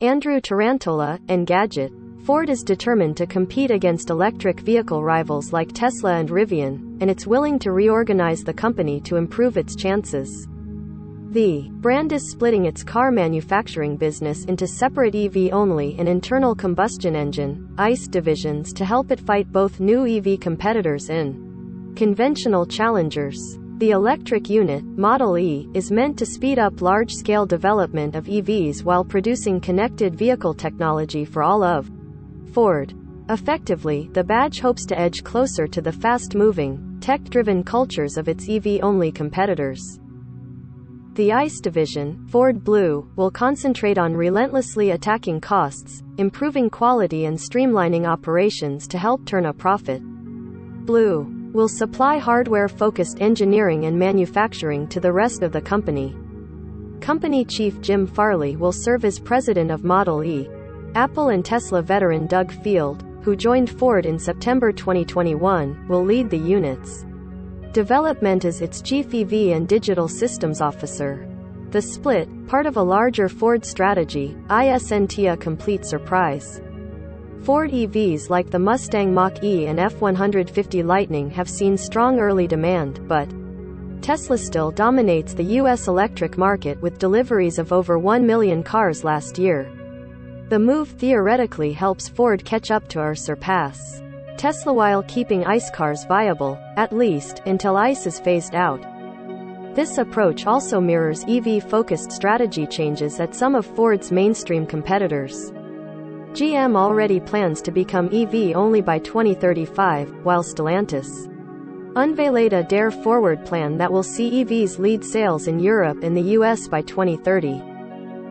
Andrew Tarantola, Engadget. Ford is determined to compete against electric vehicle rivals like Tesla and Rivian, and it's willing to reorganize the company to improve its chances. The brand is splitting its car manufacturing business into separate EV-only and internal combustion engine (ICE) divisions to help it fight both new EV competitors and conventional challengers. The electric unit, Model E, is meant to speed up large-scale development of EVs while producing connected vehicle technology for all of Ford. Effectively, the badge hopes to edge closer to the fast-moving, tech-driven cultures of its EV-only competitors. The ICE division, Ford Blue, will concentrate on relentlessly attacking costs, improving quality and streamlining operations to help turn a profit. Blue will supply hardware-focused engineering and manufacturing to the rest of the company. Company chief Jim Farley will serve as president of Model E. Apple and Tesla veteran Doug Field, who joined Ford in September 2021, will lead the unit's development as its chief EV and digital systems officer. The split, part of a larger Ford strategy, isn't a complete surprise. Ford EVs like the Mustang Mach-E and F-150 Lightning have seen strong early demand, but Tesla still dominates the U.S. electric market with deliveries of over 1 million cars last year. The move theoretically helps Ford catch up to or surpass Tesla while keeping ICE cars viable, at least, until ICE is phased out. This approach also mirrors EV-focused strategy changes at some of Ford's mainstream competitors. GM already plans to become EV only by 2035, while Stellantis unveiled a Dare Forward plan that will see EVs lead sales in Europe and the US by 2030.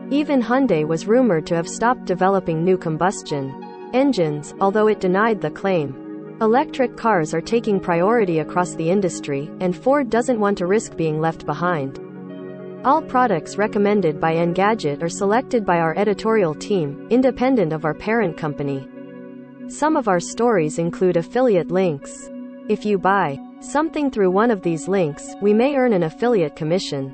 Even Hyundai was rumored to have stopped developing new combustion engines, although it denied the claim. Electric cars are taking priority across the industry, and Ford doesn't want to risk being left behind. All products recommended by Engadget are selected by our editorial team, independent of our parent company. Some of our stories include affiliate links. If you buy something through one of these links, we may earn an affiliate commission.